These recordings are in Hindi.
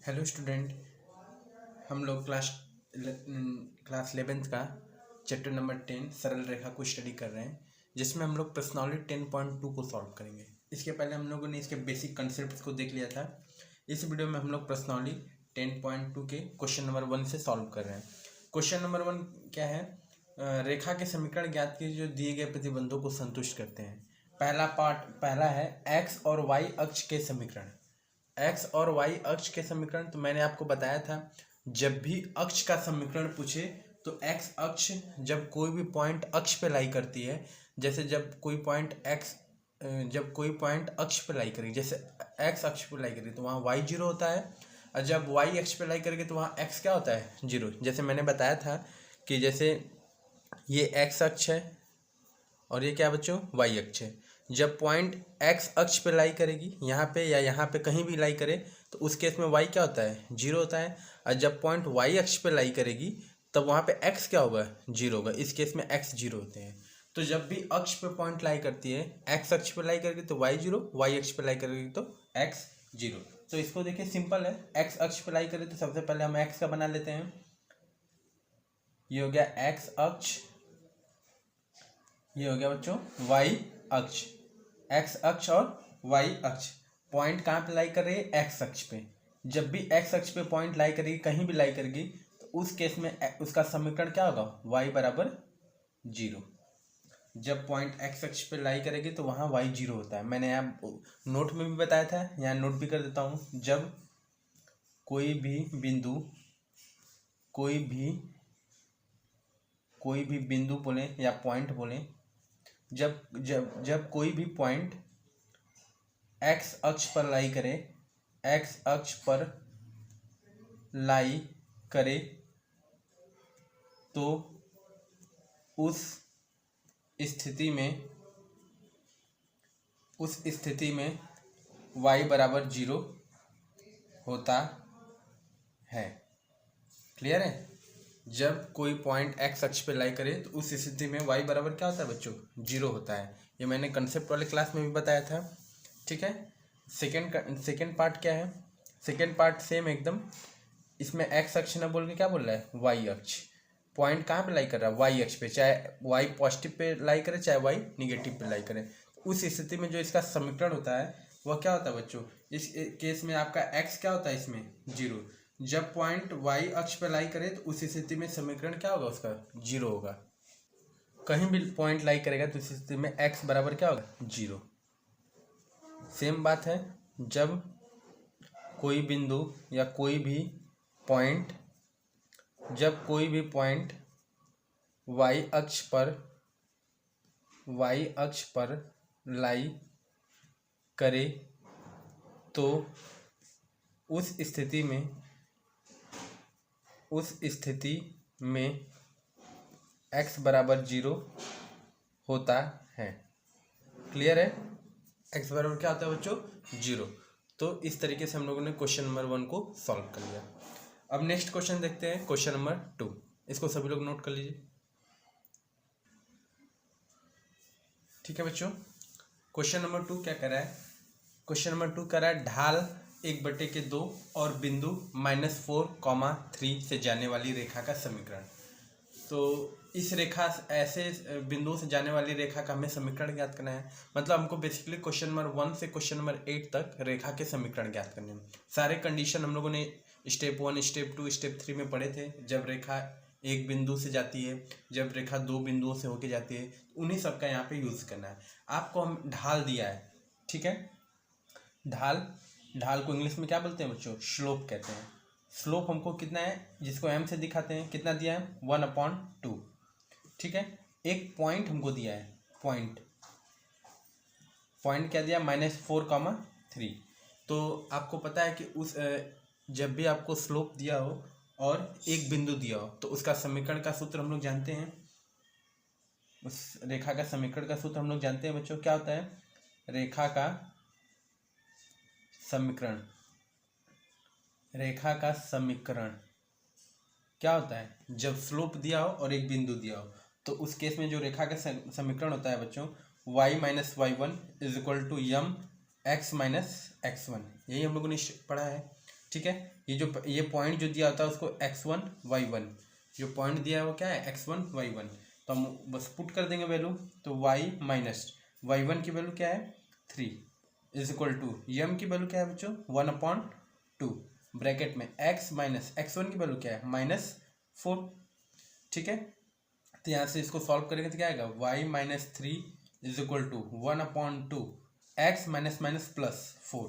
हेलो स्टूडेंट, हम लोग क्लास 11th का चैप्टर नंबर 10 सरल रेखा को स्टडी कर रहे हैं, जिसमें हम लोग प्रश्नावली 10.2 को सॉल्व करेंगे। इसके पहले हम लोगों ने इसके बेसिक कंसेप्ट को देख लिया था। इस वीडियो में हम लोग प्रश्नावली 10.2 के क्वेश्चन नंबर 1 से सॉल्व कर रहे हैं। क्वेश्चन नंबर 1 क्या है? रेखा के समीकरण ज्ञात कीजिए जो दिए गए प्रतिबंधों को संतुष्ट करते हैं। पहला है एक्स और वाई अक्ष के समीकरण। एक्स और वाई अक्ष के समीकरण तो मैंने आपको बताया था, जब भी अक्ष का समीकरण पूछे तो एक्स अक्ष जब कोई भी पॉइंट अक्ष पे लाई करती है, जैसे जब कोई पॉइंट अक्ष पे लाई करेगी, जैसे एक्स अक्ष पे लाई करेगी तो वहाँ वाई जीरो होता है, और जब वाई अक्ष पे लाई करेगी तो वहाँ एक्स क्या होता है? जीरो। जैसे मैंने बताया था कि जैसे ये एक्स अक्ष है और ये क्या बच्चों? वाई अक्ष है। जब पॉइंट एक्स अक्ष पे लाई करेगी, यहाँ पे या यहाँ पे कहीं भी लाई करे, तो उस केस में वाई क्या होता है? जीरो होता है। और जब पॉइंट वाई अक्ष पे लाई करेगी तब वहाँ पे एक्स क्या होगा? जीरो होगा। इस केस में एक्स जीरो होते हैं। तो जब भी अक्ष पे पॉइंट लाई करती है, एक्स अक्ष पे लाई करेगी तो वाई जीरो, वाई अक्ष पे लाई करेगी तो एक्स जीरो। तो इसको देखिए, सिंपल है। एक्स अक्ष पे लाई करें तो सबसे पहले हम एक्स का बना लेते हैं। ये हो गया एक्स अक्ष, ये हो गया बच्चों वाई अक्ष। एक्स अक्ष और वाई अक्ष पॉइंट कहाँ पे लाई कर रही है? एक्स अक्ष पे। जब भी एक्स अक्ष पे पॉइंट लाई करेगी, कहीं भी लाई करेगी, तो उस केस में उसका समीकरण क्या होगा? वाई बराबर जीरो। जब पॉइंट एक्स अक्ष पे लाई करेगी तो वहाँ वाई जीरो होता है। मैंने यहाँ नोट में भी बताया था, यहाँ नोट भी कर देता हूँ। जब कोई भी बिंदु बोले या पॉइंट बोले, जब जब जब कोई भी पॉइंट एक्स अक्ष पर लाई करे, एक्स अक्ष पर लाई करे, तो उस स्थिति में y बराबर जीरो होता है। क्लियर है? जब कोई पॉइंट एक्स अक्ष पे लाई करे तो उस स्थिति में y बराबर क्या होता है बच्चों? जीरो होता है। ये मैंने कंसेप्ट वाले क्लास में भी बताया था। ठीक है। सेकेंड पार्ट क्या है? सेकेंड पार्ट सेम एकदम। इसमें एक्स अक्ष ना बोल के क्या बोल रहा है? वाई अक्ष। पॉइंट कहाँ पे लाई कर रहा है? वाई अक्ष पे। चाहे वाई पॉजिटिव पे लाई करे, चाहे वाई निगेटिव पे लाई करे, उस स्थिति में जो इसका समीकरण होता है वह क्या होता है बच्चों? इस केस में आपका एक्स क्या होता है? इसमें जीरो। जब पॉइंट वाई अक्ष पे लाई करे तो उस स्थिति में समीकरण क्या होगा? उसका जीरो होगा। कहीं भी पॉइंट लाई करेगा तो उस स्थिति में एक्स बराबर क्या होगा? जीरो। सेम बात है, जब कोई बिंदु या कोई भी पॉइंट वाई अक्ष पर लाई करे तो उस स्थिति में x बराबर जीरो होता है। क्लियर है? x बराबर क्या होता है बच्चों? जीरो। तो इस तरीके से हम लोगों ने क्वेश्चन नंबर 1 को सॉल्व कर लिया। अब नेक्स्ट क्वेश्चन देखते हैं, क्वेश्चन नंबर 2। इसको सभी लोग नोट कर लीजिए। ठीक है बच्चों, क्वेश्चन नंबर 2 क्या कर रहा है? क्वेश्चन नंबर 2 कर रहा है ढाल 1/2 और बिंदु -4,3 से जाने वाली रेखा का समीकरण। तो इस रेखा ऐसे बिंदुओं से जाने वाली रेखा का हमें समीकरण ज्ञात करना है। मतलब हमको बेसिकली क्वेश्चन नंबर 1 से क्वेश्चन नंबर 8 तक रेखा के समीकरण ज्ञात करने हैं। सारे कंडीशन हम लोगों ने स्टेप 1, स्टेप 2, स्टेप 3 में पढ़े थे। जब रेखा एक बिंदु से जाती है, जब रेखा दो बिंदुओं से होके जाती है, उन्हीं सब का यहाँ पे यूज करना है। आपको हम ढाल दिया है, ठीक है। ढाल को इंग्लिश में क्या बोलते हैं बच्चों? स्लोप कहते हैं। स्लोप हमको कितना है, जिसको m से दिखाते हैं, कितना दिया है? 1/2। ठीक है। एक पॉइंट हमको दिया है, पॉइंट क्या दिया? -4,3। तो आपको पता है कि उस जब भी आपको स्लोप दिया हो और एक बिंदु दिया हो तो उसका समीकरण का सूत्र हम लोग जानते हैं। उस रेखा का समीकरण का सूत्र हम लोग जानते हैं बच्चों। क्या होता है? रेखा का समीकरण क्या होता है? जब स्लोप दिया हो और एक बिंदु दिया हो तो उस केस में जो रेखा का समीकरण होता है बच्चों, y - y1 = m x - x1। यही हम लोगों ने पढ़ा है। ठीक है। ये पॉइंट जो दिया होता है उसको x1 y1, जो पॉइंट दिया है वो क्या है x1 y1, तो हम बस पुट कर देंगे वैल्यू। तो y माइनस y1 की वैल्यू क्या है 3 इज इक्वल टू यम की वैल्यू क्या है बच्चों 1/2 ब्रैकेट में x माइनस x1 की वैल्यू क्या है -4। ठीक है, तो यहाँ से इसको सॉल्व करेंगे तो क्या आएगा y minus 3 is equal to 1/2 x minus minus plus 4।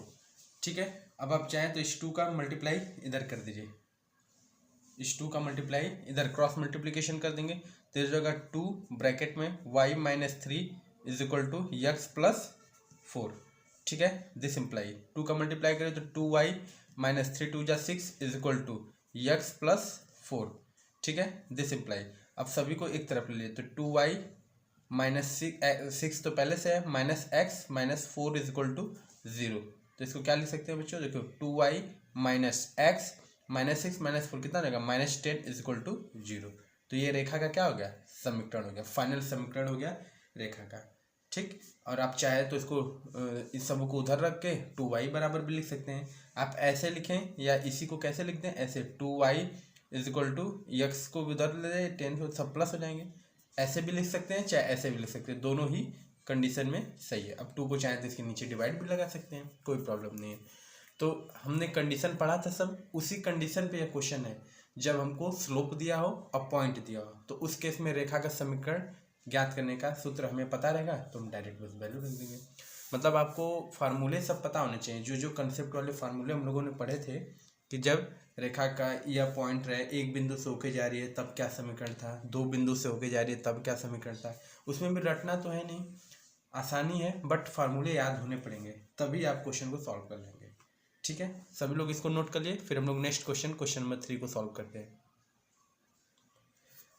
ठीक है, अब आप चाहें तो इस 2 का मल्टीप्लाई इधर कर दीजिए, इस 2 का मल्टीप्लाई इधर क्रॉस मल्टीप्लिकेशन कर देंगे तो इस जगह 2 ब्रैकेट में y minus 3 is equal to x plus 4। ठीक है, दिस इम्प्लाई 2 का मल्टीप्लाई करें तो 2y माइनस 3 2 जा 6 is equal to x plus 4। ठीक है, दिस इम्प्लाई अब सभी को एक तरफ ले लिए तो 2y माइनस 6 तो पहले से है minus x minus 4 is equal to 0। तो इसको क्या लिख सकते हैं बच्चों, देखो 2y minus x minus 6 minus 4 कितना रहेगा -10 इज इक्वल टू 0। तो ये रेखा का क्या हो गया समीकरण हो गया, फाइनल समीकरण हो गया रेखा का। ठीक, और आप चाहे तो इसको इस सब को उधर रख के 2y बराबर भी लिख सकते हैं। आप ऐसे लिखें या इसी को कैसे लिख दें ऐसे 2y is equal to x को उधर ले जाए 10 सब प्लस हो जाएंगे, ऐसे भी लिख सकते हैं चाहे ऐसे भी लिख सकते हैं, दोनों ही कंडीशन में सही है। अब 2 को चाहे तो इसके नीचे डिवाइड भी लगा सकते हैं, कोई प्रॉब्लम नहीं है। तो हमने कंडीशन पढ़ा था सब, उसी कंडीशन पे यह क्वेश्चन है जब हमको स्लोप दिया हो और पॉइंट दिया हो, तो उस केस में रेखा का समीकरण ज्ञात करने का सूत्र हमें पता रहेगा तो हम डायरेक्ट बस वैल्यू रख देंगे। मतलब आपको फार्मूले सब पता होने चाहिए, जो जो कंसेप्ट वाले फार्मूले हम लोगों ने पढ़े थे कि जब रेखा का या पॉइंट रहे एक बिंदु से होके जा रही है तब क्या समीकरण था, 2 बिंदु से होके जा रही है तब क्या समीकरण था, उसमें भी रटना तो है नहीं, आसानी है, बट फार्मूले याद होने पड़ेंगे तभी आप क्वेश्चन को सॉल्व कर लेंगे। ठीक है, सभी लोग इसको नोट कर लिए, फिर हम लोग नेक्स्ट क्वेश्चन नंबर 3 को सॉल्व करते हैं।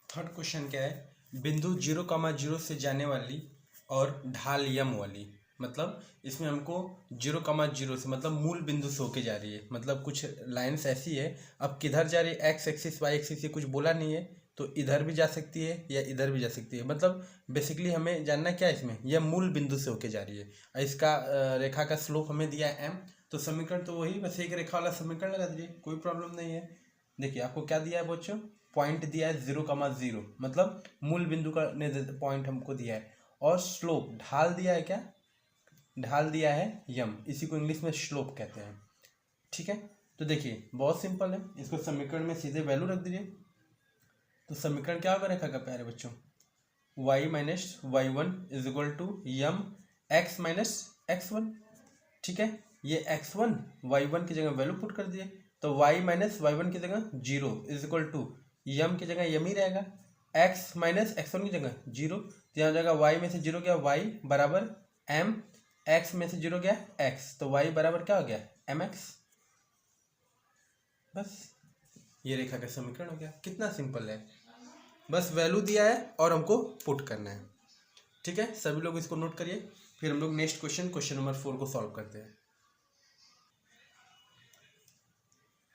थर्ड क्वेश्चन क्या है, बिंदु 0,0 से जाने वाली और ढाल यम वाली, मतलब इसमें हमको 0,0 से मतलब मूल बिंदु से होके जा रही है, मतलब कुछ लाइंस ऐसी है, अब किधर जा रही है एक्स एक्सिस वाई एक्सिस ये कुछ बोला नहीं है, तो इधर भी जा सकती है या इधर भी जा सकती है, मतलब बेसिकली हमें जानना क्या है इसमें, यह मूल बिंदु से होके जा रही है। इसका रेखा का स्लोप हमें दिया है m, तो समीकरण तो वही बस एक रेखा वाला समीकरण लगा दीजिए, कोई प्रॉब्लम नहीं है। देखिए आपको क्या दिया है बच्चों, पॉइंट दिया है 0,0 मतलब मूल बिंदु का पॉइंट हमको दिया है, और स्लोप ढाल दिया है, क्या ढाल दिया है यम, इसी को इंग्लिश में स्लोप कहते हैं। ठीक है, तो देखिए बहुत सिंपल है, इसको समीकरण में सीधे वैल्यू रख दीजिए। तो समीकरण क्या होगा रेखा का प्यारे बच्चों, y minus y1 is equal to M x minus x1। ठीक है, ये x1 y1 की जगह वैल्यू पुट कर दिए, तो y माइनस y1 की जगह 0 इज इक्वल टू यम की जगह यम ही रहेगा, x माइनस x1 की जगह 0, तो यहाँ जगह y में से 0 गया y बराबर m, x में से 0 गया x, तो y बराबर क्या हो गया mx। बस ये रेखा का समीकरण हो गया, कितना सिंपल है, बस वैल्यू दिया है और हमको पुट करना है। ठीक है, सभी लोग इसको नोट करिए, फिर हम लोग नेक्स्ट क्वेश्चन नंबर 4 को सॉल्व करते हैं।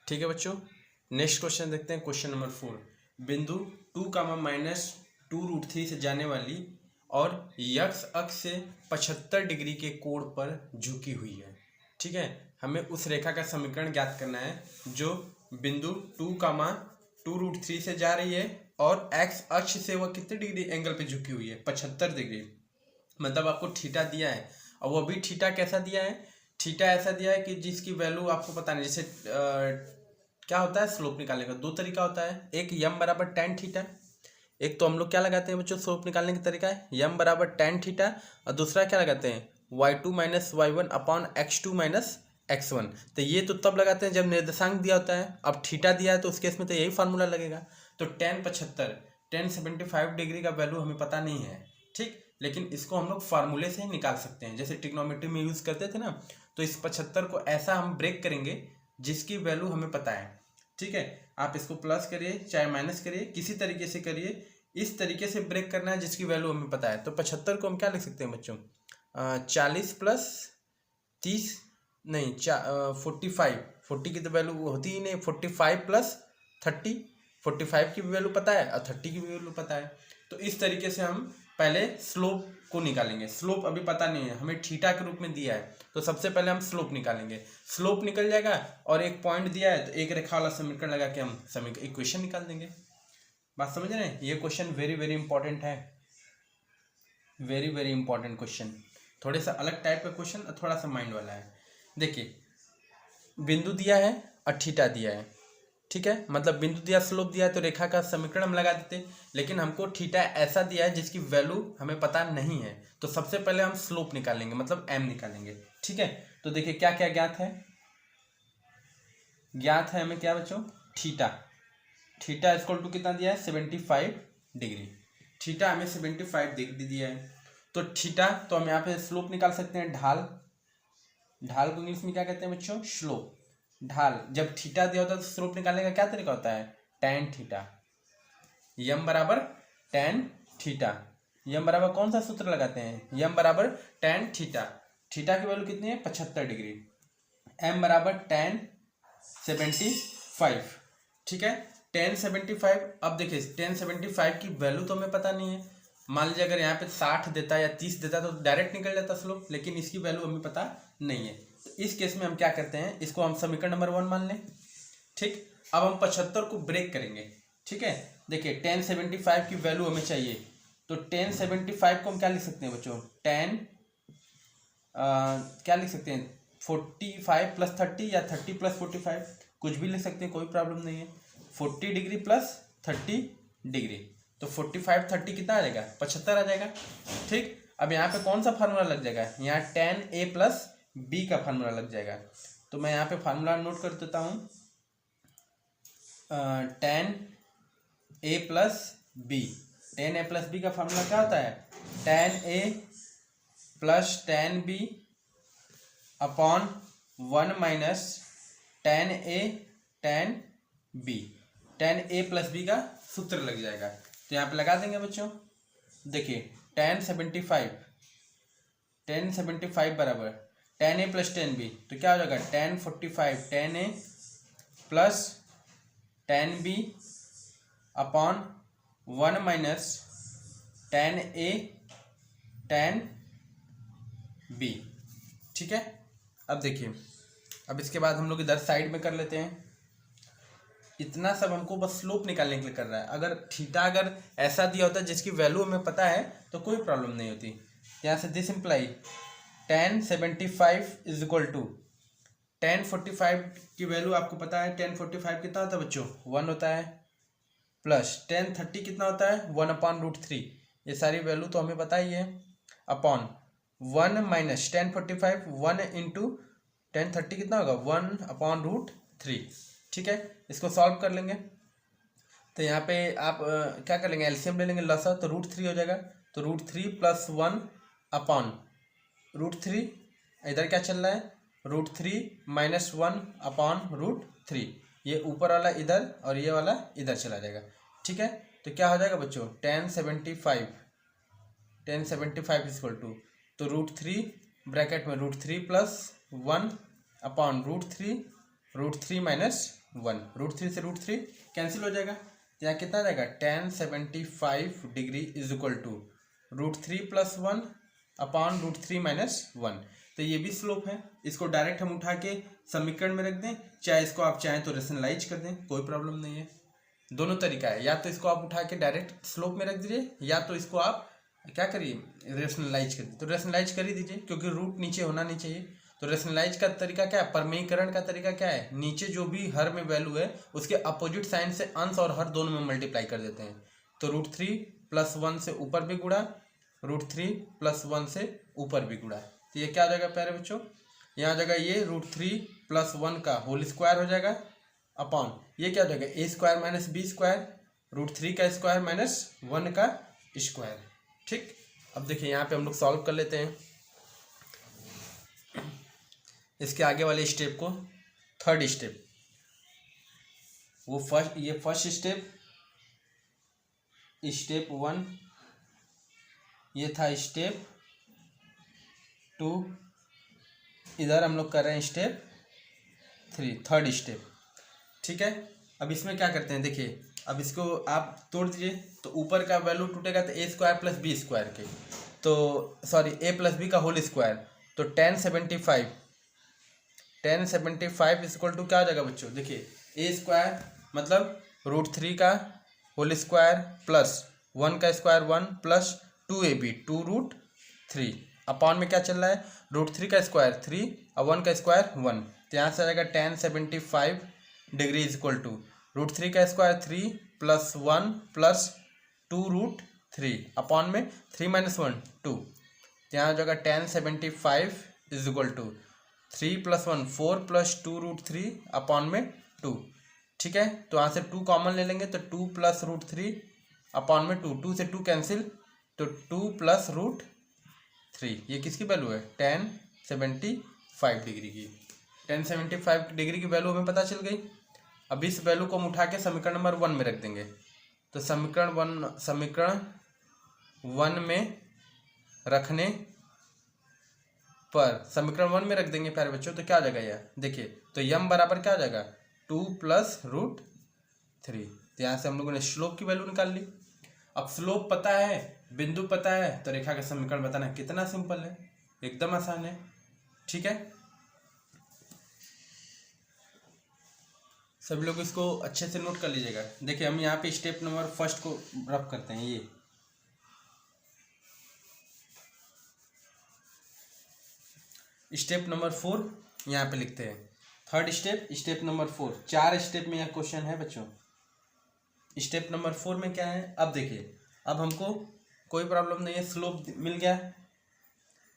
ठीक है बच्चों, नेक्स्ट क्वेश्चन देखते हैं, क्वेश्चन नंबर 4, बिंदु 2,-2√3 से जाने वाली और x अक्ष से 75 डिग्री के कोण पर झुकी हुई है। ठीक है, हमें उस रेखा का समीकरण ज्ञात करना है जो बिंदु 2,2√3 से जा रही है और x अक्ष से वह कितने डिग्री एंगल पे झुकी हुई है 75 डिग्री, मतलब आपको थीटा दिया है, और वो भी थीटा कैसा दिया है, थीटा ऐसा दिया है कि जिसकी वैल्यू आपको पता नहीं, जैसे क्या होता है स्लोप निकालने का 2 तरीका होता है, एक यम बराबर tan थीटा, एक तो हम लोग क्या लगाते हैं बच्चों स्लोप निकालने का तरीका है यम बराबर tan थीटा, और दूसरा क्या लगाते हैं y2 minus y1 upon x2 minus x1। तो ये तो तब लगाते हैं जब निर्देशांक दिया होता है, अब थीटा दिया है तो उस केस में तो यही फार्मूला लगेगा। तो tan 75 डिग्री का वैल्यू हमें पता नहीं है, ठीक, लेकिन इसको हम लोग फार्मूले से ही निकाल सकते हैं, जैसे ट्रिग्नोमेट्री में यूज़ करते थे ना, तो इस 75 को ऐसा हम ब्रेक करेंगे जिसकी वैल्यू हमें पता है। ठीक है, आप इसको प्लस करिए चाहे माइनस करिए, किसी तरीके से करिए, इस तरीके से ब्रेक करना है जिसकी वैल्यू हमें पता है। तो 75 को हम क्या लिख सकते हैं बच्चों, 40 प्लस 30 नहीं 45, 40 की तो वैल्यू होती ही नहीं, 45 प्लस 30, 45 की भी वैल्यू पता है और 30 की भी वैल्यू पता है, तो इस तरीके से हम पहले स्लोप को निकालेंगे। स्लोप अभी पता नहीं है, हमें थीटा के रूप में दिया है, तो सबसे पहले हम स्लोप निकालेंगे। स्लोप निकल जाएगा और एक पॉइंट दिया है तो एक रेखा वाला समीकरण लगा के हम इक्वेशन निकाल देंगे। बात समझ रहे हैं? ये क्वेश्चन वेरी वेरी इंपॉर्टेंट है, वेरी वेरी इंपॉर्टेंट क्वेश्चन। थोड़े सा अलग टाइप का क्वेश्चन और थोड़ा सा माइंड वाला है। देखिए बिंदु दिया है और थीटा दिया है, ठीक है, मतलब बिंदु दिया, स्लोप दिया है, तो रेखा का समीकरण हम लगा देते, लेकिन हमको थीटा ऐसा दिया है जिसकी वैल्यू हमें पता नहीं है, तो सबसे पहले हम स्लोप निकालेंगे, मतलब एम निकालेंगे, ठीक है। तो देखिए क्या क्या ज्ञात है, ज्ञात है हमें क्या बच्चों, थीटा। थीटा इक्वल टू कितना दिया है, 75 डिग्री। थीटा हमें 75 डिग्री दिया है, तो थीटा, तो हम यहाँ पे स्लोप निकाल सकते हैं, ढाल। ढाल को इंग्लिश में क्या कहते हैं बच्चों, स्लोप। ढाल, जब थीटा दिया होता है तो स्लोप निकालने का क्या तरीका होता है, tan थीटा। यम बराबर tan थीटा। यम बराबर कौन सा सूत्र लगाते हैं, यम बराबर tan थीटा। थीटा की वैल्यू कितनी है, 75 डिग्री। एम बराबर tan 75, ठीक है, tan 75। अब देखिए tan 75 की वैल्यू तो हमें पता नहीं है। मान लीजिए अगर यहाँ पे 60 देता है या 30 देता है तो डायरेक्ट निकल जाता स्लोप, लेकिन इसकी वैल्यू हमें पता नहीं है। तो इस केस में हम क्या करते हैं, इसको हम समीकरण नंबर 1 मान लें, ठीक। अब हम 75 को ब्रेक करेंगे, ठीक है। देखिए tan 75 की वैल्यू हमें चाहिए, तो tan 75 को हम क्या लिख सकते हैं बच्चों, tan क्या लिख सकते हैं, 45 + 30 या 30 + 45, कुछ भी लिख सकते हैं, कोई प्रॉब्लम नहीं है। 40 डिग्री + 30 डिग्री, तो 45 30 कितना आ जाएगा, 75 आ जाएगा, ठीक। अब यहाँ पे कौन सा फार्मूला लग जाएगा, यहाँ tan a + b का फार्मूला लग जाएगा। तो मैं यहाँ पे फार्मूला नोट कर देता हूँ, tan a + b। tan a + b का फार्मूला क्या होता है, tan a + tan b upon 1 - tan a tan b। tan a + b का सूत्र लग जाएगा, तो यहाँ पे लगा देंगे बच्चों। देखिए tan 75 बराबर tan a + tan b, तो क्या हो जाएगा, tan 45 tan a + tan b upon 1 - tan a tan b, ठीक है। अब देखिए, अब इसके बाद हम लोग इधर साइड में कर लेते हैं। इतना सब हमको बस स्लोप निकालने के लिए कर रहा है। अगर थीटा अगर ऐसा दिया होता है जिसकी वैल्यू हमें पता है तो कोई प्रॉब्लम नहीं होती। यहाँ से दिस इम्प्लाई tan 75 = tan 45 की वैल्यू आपको पता है, tan 45 कितना होता है बच्चों, 1 होता है, प्लस tan 30 कितना होता है, 1/√3। ये सारी वैल्यू तो हमें पता ही है, अपॉन 1 - tan 45 1 × tan 30 कितना होगा, 1/√3, ठीक है। इसको सॉल्व कर लेंगे, तो यहाँ पे आप क्या कर लेंगे, एलसीएम ले लेंगे, लसा, तो √3 हो जाएगा, तो √3 + 1 अपॉन √3, इधर क्या चल रहा है, √3 - 1 अपॉन √3, ये ऊपर वाला इधर और ये वाला इधर चला जाएगा, ठीक है। तो क्या हो जाएगा बच्चों, tan 75 = तो √3 ब्रैकेट में √3 + 1 अपॉन √3 - 1, √3 से √3 कैंसिल हो जाएगा, तो यहाँ कितना आ जाएगा, tan 75 डिग्री = √3 + 1 अपॉन √3 - 1। तो ये भी स्लोप है, इसको डायरेक्ट हम उठा के समीकरण में रख दें, चाहे इसको आप चाहें तो रेशनलाइज कर दें, कोई प्रॉब्लम नहीं है। दोनों तरीका है, या तो इसको आप उठा के डायरेक्ट स्लोप में रख दीजिए, या तो इसको आप क्या करिए, रेशनलाइज कर दीजिए। तो रेशनलाइज कर ही दीजिए, क्योंकि रूट नीचे होना नहीं चाहिए। तो रेशनलाइज का तरीका क्या है, परमेयीकरण का तरीका क्या है, नीचे जो भी हर में वैल्यू है उसके अपोजिट साइन से अंश और हर दोनों में मल्टीप्लाई कर देते हैं। तो √3 + 1 से ऊपर भी गुणा, √3 + 1 से ऊपर भी गुणा, तो ये क्या हो जाएगा प्यारे बच्चों, यहाँ हो जाएगा ये √3 + 1 का होल स्क्वायर हो जाएगा, अपॉन ये क्या हो जाएगा, a² - b², √3 का स्क्वायर - 1 का स्क्वायर, ठीक। अब देखिए यहाँ पे हम लोग सॉल्व कर लेते हैं इसके आगे वाले स्टेप को, थर्ड स्टेप, वो फर्स्ट स्टेप 1, ये था स्टेप 2, इधर हम लोग कर रहे हैं स्टेप 3, थर्ड स्टेप, ठीक है। अब इसमें क्या करते हैं, देखिए अब इसको आप तोड़ दीजिए तो ऊपर का वैल्यू टूटेगा तो ए स्क्वायर प्लस बी स्क्वायर के, तो सॉरी ए प्लस बी का होल स्क्वायर, तो 1075 इक्वल टू क्या हो जाएगा बच्चों, देखिए ए स्क्वायर मतलब √3 का होल स्क्वायर प्लस 1 का स्क्वायर 1 प्लस 2ab 2√3 अपॉन में क्या चल रहा है, √3 का स्क्वायर 3 और 1 का स्क्वायर 1, तो यहाँ से आ जाएगा 1075 डिग्री इक्वल टू √3 का स्क्वायर 3 प्लस 1 प्लस 2√3 अपॉन में 3 माइनस 1 2, तो यहाँ आ जाएगा 1075 is equal to 3 plus 1 4 plus 2√3 upon में 2, ठीक है। तो यहाँ से 2 कॉमन ले लेंगे तो 2 प्लस √3 अपॉन में 2, 2 से 2 कैंसिल, तो 2 प्लस √3, ये किसकी वैल्यू है 1075 डिग्री की। 1075 डिग्री की वैल्यू हमें पता चल गई। अब इस वैल्यू को हम उठा के समीकरण नंबर 1 में रख देंगे, तो समीकरण 1 में रखने पर समीकरण 1 में रख देंगे प्यारे बच्चों, तो क्या आ जाएगा यह देखिए, तो यम बराबर क्या आ जाएगा 2 प्लस √3, तो यहाँ से हम लोगों ने स्लोप की वैल्यू निकाल ली। अब स्लोप पता है, बिंदु पता है, तो रेखा का समीकरण बताना कितना सिंपल है, एकदम आसान है, ठीक है। सभी लोग इसको अच्छे से नोट कर लीजिएगा। देखिए हम यहाँ पे स्टेप नंबर फर्स्ट को रफ करते हैं, ये स्टेप नंबर 4 यहाँ पे लिखते हैं, थर्ड स्टेप नंबर 4, 4 स्टेप में यह क्वेश्चन है बच्चों। स्टेप नंबर 4 में क्या है, अब देखिए, अब हमको कोई प्रॉब्लम नहीं है, स्लोप मिल गया,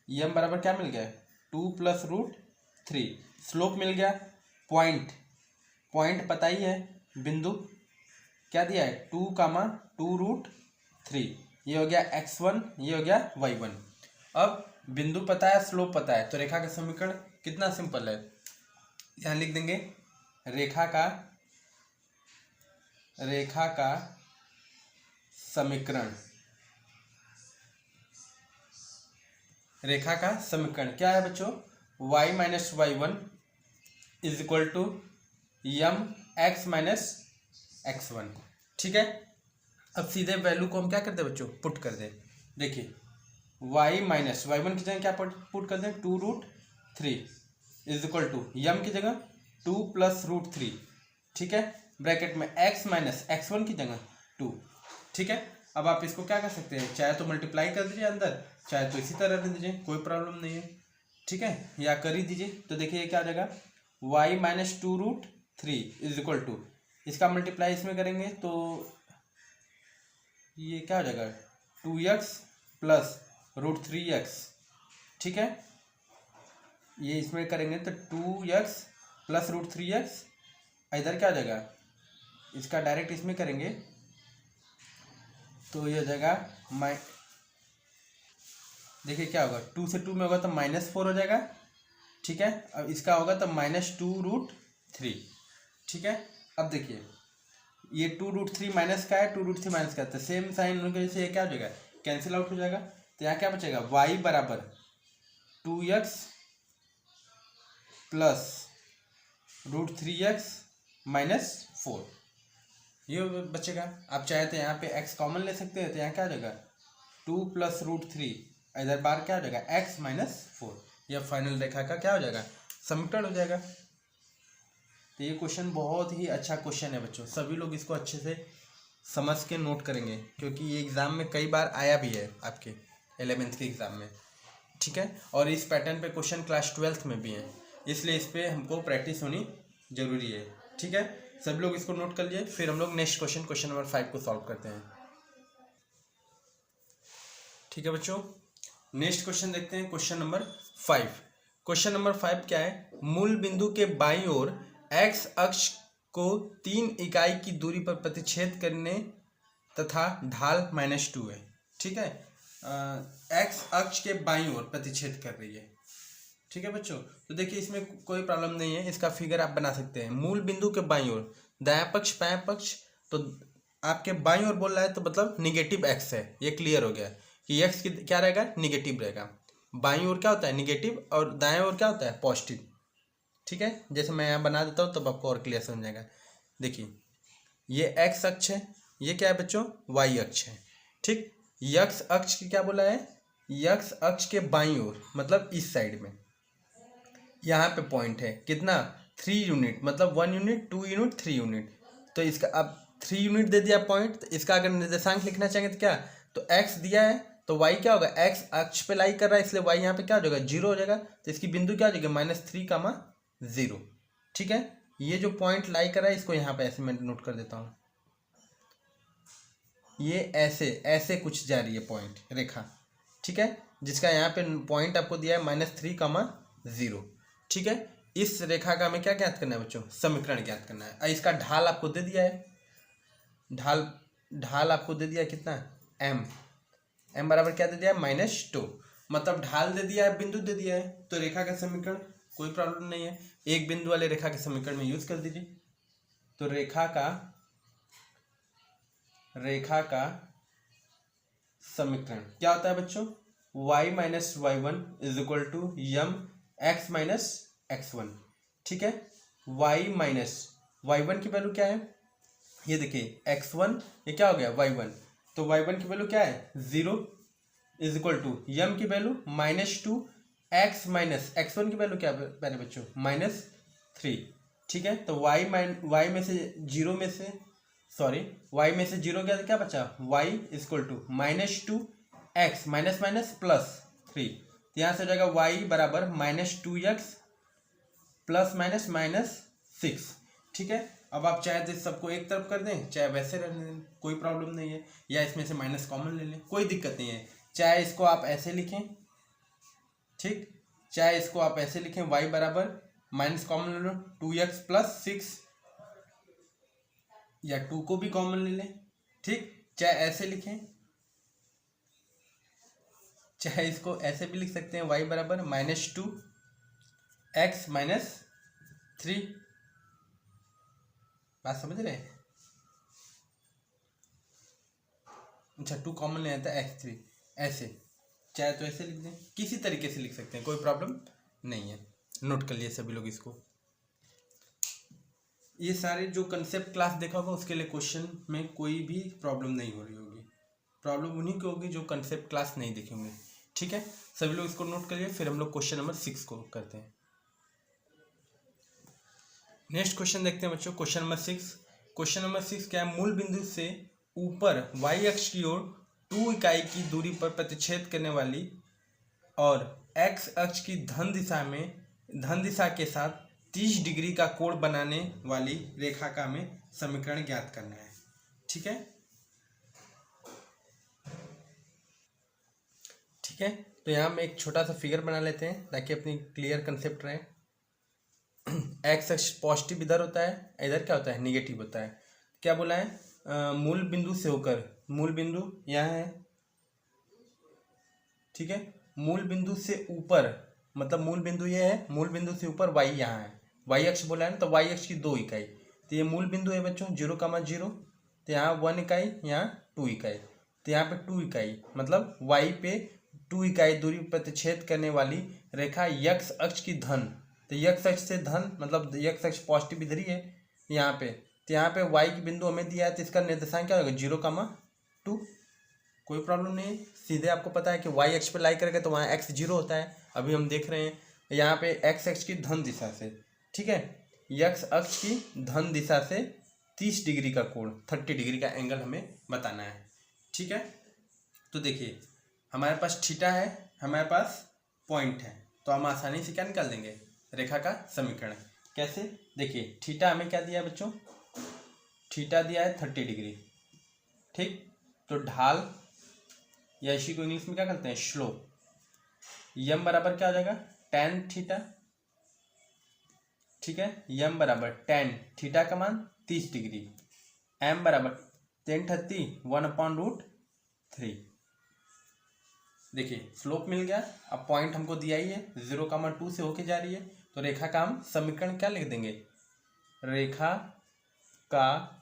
यम बराबर क्या मिल गया 2 प्लस √3, स्लोप मिल गया, पॉइंट पता ही है, बिंदु क्या दिया है 2, 2√3, ये हो गया x1, ये हो गया y1। अब बिंदु पता है, स्लोप पता है, तो रेखा का समीकरण कितना सिंपल है, यहाँ लिख देंगे रेखा का समीकरण। रेखा का समीकरण क्या है बच्चों, y minus y1 is equal to M x minus x1, ठीक है। अब सीधे वैल्यू को हम क्या करते हैं बच्चों, पुट कर दें। देखिए y माइनस y1 की जगह क्या पुट कर दें 2√3 इज इक्वल टू यम की जगह 2 प्लस √3, ठीक है, ब्रैकेट में x माइनस x1 की जगह 2, ठीक है। अब आप इसको क्या कर सकते हैं, चाहे तो मल्टीप्लाई कर दीजिए अंदर, चाहे तो इसी तरह रख दीजिए, कोई प्रॉब्लम नहीं है, ठीक है, या कर ही दीजिए। तो देखिए ये क्या आ जाएगा y minus 2√3 is equal to, इसका मल्टीप्लाई इसमें करेंगे तो ये क्या हो जाएगा 2x प्लस √3x, ठीक है, ये इसमें करेंगे तो 2x प्लस √3x, इधर क्या हो जाएगा, इसका डायरेक्ट इसमें करेंगे तो ये हो जाएगा देखिए क्या होगा 2 से 2 में होगा तो -4 हो जाएगा, ठीक है। अब इसका होगा तो -2√3, ठीक है। अब देखिए ये 2√3 माइनस का है, 2√3 माइनस का है, तो सेम साइन होने की वजह से ये क्या हो जाएगा कैंसिल आउट हो जाएगा, तो यहाँ क्या बचेगा y बराबर 2x प्लस √3x माइनस 4, ये बचेगा। आप चाहे तो यहाँ पे x कॉमन ले सकते हैं, तो यहाँ क्या हो जाएगा 2 प्लस √3, इधर बार क्या हो जाएगा x माइनस 4, यह फाइनल रेखा का क्या हो जाएगा समीकरण हो जाएगा। तो ये क्वेश्चन बहुत ही अच्छा क्वेश्चन है बच्चों, सभी लोग इसको अच्छे से समझ के नोट करेंगे, क्योंकि ये एग्ज़ाम में कई बार आया भी है आपके 11th के एग्ज़ाम में, ठीक है। और इस पैटर्न पे क्वेश्चन क्लास 12th में भी हैं, इसलिए इस पर हमको प्रैक्टिस होनी जरूरी है, ठीक है। सभी लोग इसको नोट कर लीजिए, फिर हम लोग नेक्स्ट क्वेश्चन नंबर 5 को सॉल्व करते हैं, ठीक है बच्चों। नेक्स्ट क्वेश्चन देखते हैं, क्वेश्चन नंबर 5। क्वेश्चन नंबर 5 क्या है, मूल बिंदु के बाईं ओर x अक्ष को 3 इकाई की दूरी पर प्रतिच्छेद करने तथा ढाल -2 है, ठीक है। x अक्ष के बाईं ओर प्रतिच्छेद कर रही है, ठीक है बच्चों। तो देखिए इसमें कोई प्रॉब्लम नहीं है, इसका फिगर आप बना सकते हैं। मूल बिंदु के बाईं ओर, दायां पक्ष बायां पक्ष, तो आपके बाईं ओर बोल रहा है तो मतलब निगेटिव x है, ये क्लियर हो गया कि x की क्या रहेगा निगेटिव रहेगा। बाईं ओर क्या होता है निगेटिव और दाएं ओर क्या होता है पॉजिटिव, ठीक है। जैसे मैं यहाँ बना देता हूँ तब आपको और क्लियर समझ जाएगा। देखिए ये एक्स अक्ष है, ये क्या है बच्चों, वाई अक्ष है। ठीक, यक्स अक्ष की क्या बोला है, यक्स अक्ष के बाईं ओर मतलब इस साइड में यहाँ पे पॉइंट है कितना, 3 यूनिट, मतलब 1 यूनिट, 2 यूनिट, 3 यूनिट। तो इसका अब 3 यूनिट दे दिया पॉइंट, तो इसका अगर निर्देशांक लिखना चाहेंगे तो क्या, तो एक्स दिया है तो वाई क्या होगा, एक्स अक्ष पे लाई कर रहा है इसलिए वाई यहाँ पे क्या हो जाएगा, 0 हो जाएगा। तो इसकी बिंदु क्या हो जाएगी, -3, 0। ठीक है, ये जो पॉइंट लाई कर रहा है इसको यहाँ पे ऐसे मैं नोट कर देता हूँ, ये ऐसे ऐसे कुछ जा रही है पॉइंट रेखा। ठीक है, जिसका यहाँ पे पॉइंट आपको दिया है -3, 0। ठीक है, इस रेखा का हमें क्या ज्ञात करना है बच्चों, समीकरण ज्ञात करना है। और इसका ढाल आपको दे दिया है, ढाल आपको दे दिया है कितना, m बराबर क्या दे दिया है, -2। मतलब ढाल दे दिया है, बिंदु दे दिया है, तो रेखा का समीकरण कोई प्रॉब्लम नहीं है, एक बिंदु वाले रेखा के समीकरण में यूज कर दीजिए। तो रेखा का समीकरण क्या होता है बच्चों, y - y1 = m x - x1। ठीक है, y - y1 की वैल्यू क्या है, ये देखिए x1, ये क्या हो गया y1, तो y1 की वैल्यू क्या है 0 = m की वैल्यू -2 x - x1 की वैल्यू क्या है पहले बच्चों, -3। ठीक है, तो y में से 0 में से y में से 0 गया तो क्या बचा, y = -2 x +3। तो यहाँ से हो जाएगा y बराबर -2x ± -6। ठीक है, अब आप चाहे तो सबको एक तरफ कर दें, चाहे वैसे रहने दें, कोई प्रॉब्लम नहीं है, या इसमें से माइनस कॉमन ले लें, कोई दिक्कत नहीं है। चाहे इसको आप ऐसे लिखें, ठीक, चाहे इसको आप ऐसे लिखें, y बराबर माइनस कॉमन ले लो 2x + 6, या 2 को भी कॉमन ले लें। ठीक, चाहे ऐसे लिखें, चाहे इसको ऐसे भी लिख सकते हैं, y बराबर -2 x - 3। बात समझ रहे हैं, अच्छा 2 कॉमन ले आता है x3, ऐसे चाहे तो ऐसे लिख दें, किसी तरीके से लिख सकते हैं, कोई प्रॉब्लम नहीं है। नोट कर लिए सभी लोग इसको। ये सारे जो कंसेप्ट क्लास देखा होगा उसके लिए क्वेश्चन में कोई भी प्रॉब्लम नहीं हो रही होगी, प्रॉब्लम उन्हीं की होगी जो कंसेप्ट क्लास नहीं देखे होंगे। ठीक है, सभी लोग इसको नोट करिए, फिर हम लोग क्वेश्चन नंबर 6 को करते हैं। नेक्स्ट क्वेश्चन देखते हैं बच्चों, क्वेश्चन नंबर 6। क्वेश्चन नंबर 6 क्या है, मूल बिंदु से ऊपर y अक्ष की ओर 2 इकाई की दूरी पर प्रतिच्छेद करने वाली और x अक्ष की धन दिशा के साथ 30 डिग्री का कोण बनाने वाली रेखा का हमें समीकरण ज्ञात करना है। ठीक है, ठीक है, तो यहाँ हम एक छोटा सा फिगर बना लेते हैं ताकि अपनी क्लियर कंसेप्ट रहे। एक्स अक्ष पॉजिटिव इधर होता है, इधर क्या होता है, निगेटिव होता है। क्या बोला है, मूल बिंदु से होकर, मूल बिंदु यहाँ है, ठीक है, मूल बिंदु से ऊपर, मतलब मूल बिंदु ये है, मूल बिंदु से ऊपर y यहाँ है, y अक्ष बोला है ना, तो y अक्ष की 2 इकाई, तो ये मूल बिंदु है बच्चों 0,0, तो यहाँ 1 इकाई, यहाँ 2 इकाई, तो यहाँ पे 2 इकाई, मतलब y पे 2 इकाई दूरी प्रतिच्छेद करने वाली रेखा x अक्ष की धन, तो x अक्ष से धन मतलब x अक्ष पॉजिटिव इधर ही है यहाँ पे, तो यहाँ पे y की बिंदु हमें दिया है, तो इसका निर्देशांक क्या होगा 0,2। कोई प्रॉब्लम नहीं, सीधे आपको पता है कि y अक्ष पे लाई करेंगे तो वहाँ x 0 होता है। अभी हम देख रहे हैं यहाँ पे x अक्ष की धन दिशा से, ठीक है, x अक्ष की धन दिशा से 30 डिग्री का कोण, 30 डिग्री का एंगल हमें बताना है। ठीक है, तो देखिए हमारे पास थीटा है, हमारे पास पॉइंट है, तो हम आसानी से क्या निकाल देंगे, रेखा का समीकरण। कैसे, देखिए थीटा हमें क्या दिया है बच्चों, थीटा दिया है 30 डिग्री, ठीक, तो ढाल या इसी को इंग्लिश में क्या करते हैं, स्लोप, यम बराबर क्या हो जाएगा tan थीटा, ठीक है, यम बराबर tan थीटा का मान 30 डिग्री, m बराबर 1030 1/√3। देखिए स्लोप मिल गया, अब पॉइंट हमको दिया ही है 0,2 से होके जा रही है, तो रेखा का हम समीकरण क्या लिख देंगे, रेखा का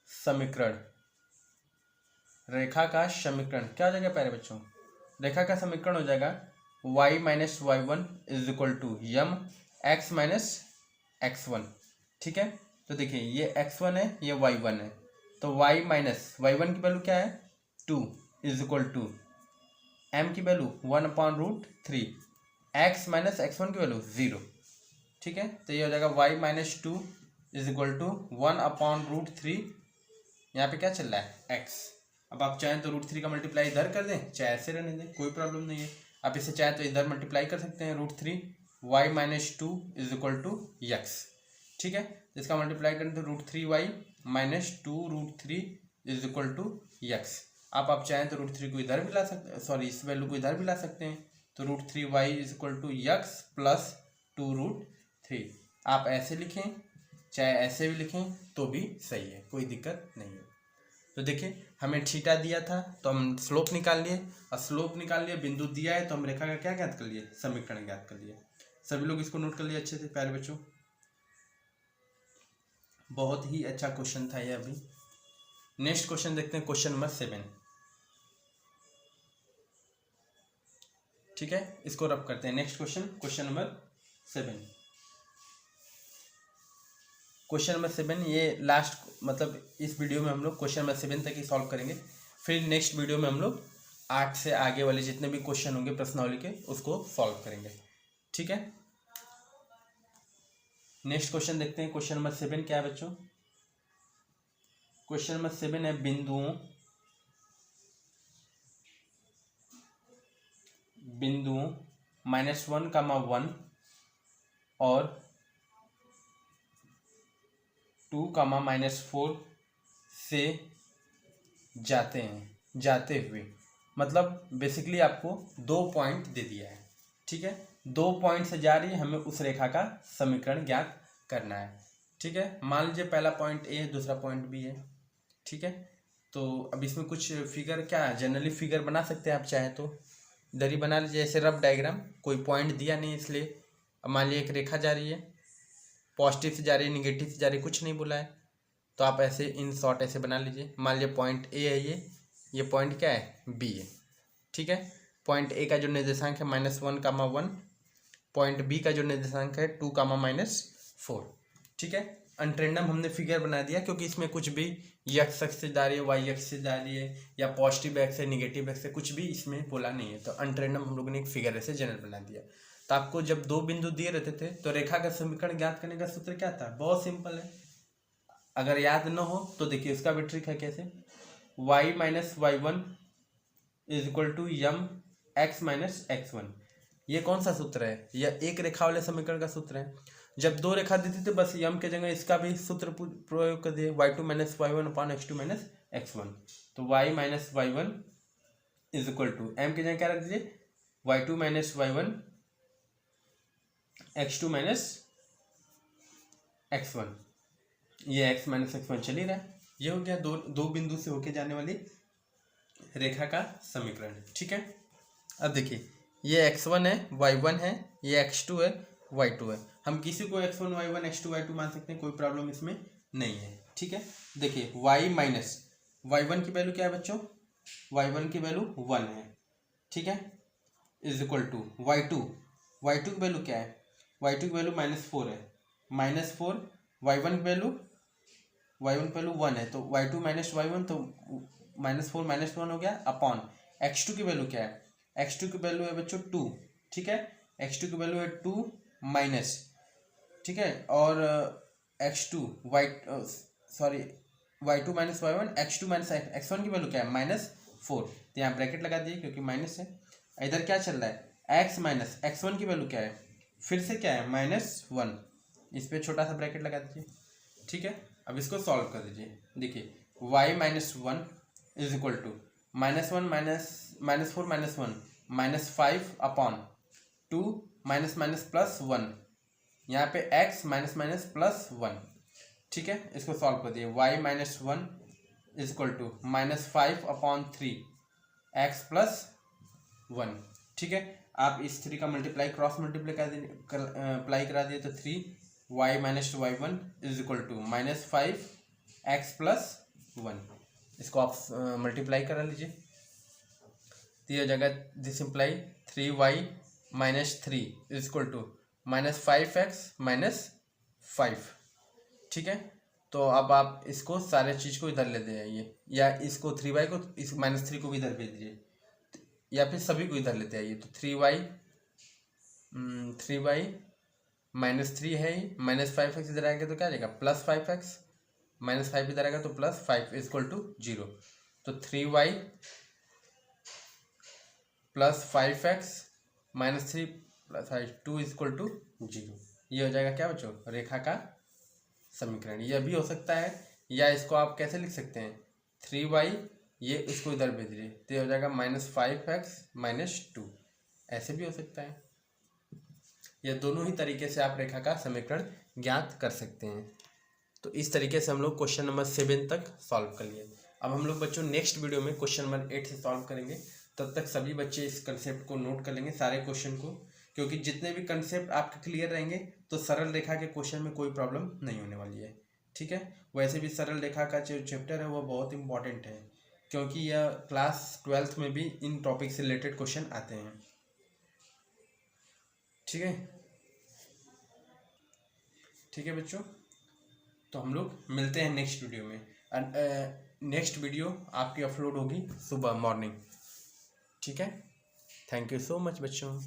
समीकरण, रेखा का समीकरण क्या हो जाएगा प्यारे बच्चों, रेखा का समीकरण हो जाएगा y - y1 = m x - x1। ठीक है, तो देखिए ये x1 है, ये y1 है, तो y माइनस y1 की वैल्यू क्या है 2 इज इक्वल टू m की वैल्यू 1/√3, x माइनस x1 की वैल्यू 0। ठीक है, तो ये हो जाएगा y minus 2 is equal to 1/√3। यहाँ पे क्या चल रहा है x। अब आप चाहें तो √3 का मल्टीप्लाई इधर कर दें, चाहे ऐसे रहने दें, कोई प्रॉब्लम नहीं है। आप इसे चाहें तो इधर मल्टीप्लाई कर सकते हैं √3, y minus 2 is equal to x। ठीक है, तो इसका मल्टीप्लाई करें तो √3y minus 2√3 is equal to x। आप चाहें तो √3 को इधर भी ला सकते हैं, सॉरी इस वैल्यू को इधर भी ला सकते हैं, तो √3y is equal to x plus 2√3। आप ऐसे लिखें चाहे ऐसे भी लिखें तो भी सही है, कोई दिक्कत नहीं है। तो देखिए हमें थीटा दिया था तो हम स्लोप निकाल लिए, और स्लोप निकाल लिए, बिंदु दिया है तो हम रेखा का क्या ज्ञात कर लिए, समीकरण ज्ञात कर लिए। सभी लोग इसको नोट कर लिए अच्छे से प्यारे बच्चों। बहुत ही अच्छा क्वेश्चन था ये। अभी नेक्स्ट क्वेश्चन देखते हैं, क्वेश्चन नंबर 7। ठीक है, इसको रब करते हैं। Next question, question number 7। Question number 7 ये लास्ट, मतलब इस वीडियो में हम लोग क्वेश्चन नंबर 7 तक ही सॉल्व करेंगे। फिर नेक्स्ट वीडियो में हम लोग 8 से आगे वाले जितने भी क्वेश्चन होंगे प्रश्नावली के उसको सॉल्व करेंगे। ठीक है, नेक्स्ट क्वेश्चन देखते हैं। क्वेश्चन नंबर 7 क्या है बच्चों? क्वेश्चन नंबर 7 है बिंदुओं -1, 1 और 2, -4 से जाते हुए, मतलब बेसिकली आपको 2 पॉइंट दे दिया है। ठीक है, 2 पॉइंट से जा रही है, हमें उस रेखा का समीकरण ज्ञात करना है। ठीक है, मान लीजिए पहला पॉइंट ए है, दूसरा पॉइंट बी है। ठीक है, तो अब इसमें कुछ फिगर, क्या जनरली फिगर बना सकते हैं आप चाहे तो इधर ही बना लीजिए, ऐसे रफ डायग्राम। कोई पॉइंट दिया नहीं इसलिए। अब मान लीजिए एक रेखा जा रही है, पॉजिटिव से जा रही है, निगेटिव से जा रही है, कुछ नहीं बोला है, तो आप ऐसे इन शॉर्ट ऐसे बना लीजिए। मान लीजिए पॉइंट ए है, ये पॉइंट क्या है, बी है। ठीक है, पॉइंट ए का जो निर्देशांक है -1, 1, पॉइंट बी का जो निर्देशांक है 2, -4। ठीक है, अनट्रेंडम हमने फिगर बना दिया क्योंकि इसमें कुछ भी एक्स एक्स से जा रही है, वाई एक्स से जा रही है, या पॉजिटिव एक्स है, निगेटिव एक्स है, कुछ भी इसमें बोला नहीं है। तो अनट्रेंडम हम लोगों ने एक फिगर ऐसे जनरल बना दिया। तो आपको जब 2 बिंदु दिए रहते थे तो रेखा का समीकरण ज्ञात करने का सूत्र क्या था? बहुत सिंपल है, अगर याद न हो तो देखिए उसका भी ट्रिक है। कैसे? y minus y1 is equal to M X minus x1। ये कौन सा सूत्र है? यह एक रेखा वाले समीकरण का सूत्र है। जब 2 रेखा देती थी बस यम के जगह इसका भी सूत्र प्रयोग कर दिए, y2 minus y1 upon x2 minus x1। तो y minus y1 is equal to m के जगह क्या रख दीजिए, y2 minus y1 x2 minus x1। ये x माइनस x1 चल ही रहा है। ये हो गया दो बिंदु से होके जाने वाली रेखा का समीकरण। ठीक है, अब देखिए ये x1 है, y1 है, ये x2 है, y2 है। हम किसी को x1 y1 x2 y2 मान सकते हैं, कोई प्रॉब्लम इसमें नहीं है। ठीक है, देखिए y माइनस y1 की वैल्यू क्या है बच्चों? y1 की वैल्यू 1 है। ठीक है, इज इक्वल टू y2 की वैल्यू क्या है? y2 की वैल्यू -4 है। -4 y1 की वैल्यू 1 है, तो y2 माइनस y1, तो -4 -1 हो गया, अपॉन x2 की वैल्यू क्या है? x2 की वैल्यू है बच्चों 2। ठीक है, x2 की वैल्यू है 2 माइनस, ठीक है, और x2 sorry y2 minus y1, x2 minus x1 की वैल्यू क्या है? -4। तो यहाँ ब्रैकेट लगा दिए क्योंकि माइनस है। इधर क्या चल रहा है? x माइनस x1 की वैल्यू क्या है? फिर से क्या है? -1। इस पर छोटा सा ब्रैकेट लगा दीजिए। ठीक है, अब इसको सॉल्व कर दीजिए। देखिए y minus 1 is equal to -1 -4 -1 -5 upon 2 minus minus plus 1, यहाँ पे x माइनस माइनस प्लस 1। ठीक है, इसको सॉल्व कर दिए। y minus 1 is equal to -5 upon 3 x plus 1। ठीक है, आप इस 3 का मल्टीप्लाई क्रॉस मल्टीप्लाई अप्लाई करा दिए तो 3y minus y1 is equal to -5 x plus 1। इसको आप मल्टीप्लाई करा लीजिए, तो यह जगह this imply 3y minus 3 is equal to -5x minus 5। ठीक है, तो अब आप इसको सारे चीज़ को इधर ले दे आइए, या इसको 3y को इस -3 को भी इधर भेज दीजिए, या फिर सभी को इधर लेते आइए। तो 3y -3 है ही, -5x इधर आएगा तो क्या आ जाएगा +5x, -5 इधर आएगा तो +5 = 0। तो 3y + 5x -3 + 5 2 = 0। ये हो जाएगा क्या बच्चों, रेखा का समीकरण। यह भी हो सकता है, या इसको आप कैसे लिख सकते हैं, 3y ये इसको इधर भेज दीजिए तो ये हो जाएगा -5x - 2, ऐसे भी हो सकता है। यह दोनों ही तरीके से आप रेखा का समीकरण ज्ञात कर सकते हैं। तो इस तरीके से हम लोग क्वेश्चन नंबर 7 तक सॉल्व कर लिए। अब हम लोग बच्चों नेक्स्ट वीडियो में क्वेश्चन नंबर 8 से सॉल्व करेंगे। तब तक सभी बच्चे इस कंसेप्ट को नोट कर लेंगे, सारे क्वेश्चन को, क्योंकि जितने भी कंसेप्ट आपके क्लियर रहेंगे तो सरल रेखा के क्वेश्चन में कोई प्रॉब्लम नहीं होने वाली है। ठीक है, वैसे भी सरल रेखा का जो चैप्टर है वो बहुत इंपॉर्टेंट है, क्योंकि यह क्लास 12th में भी इन टॉपिक से रिलेटेड क्वेश्चन आते हैं। ठीक है, ठीक है बच्चों, तो हम लोग मिलते हैं नेक्स्ट वीडियो में। नेक्स्ट वीडियो आपकी अपलोड होगी सुबह मॉर्निंग। ठीक है, थैंक यू सो मच बच्चों।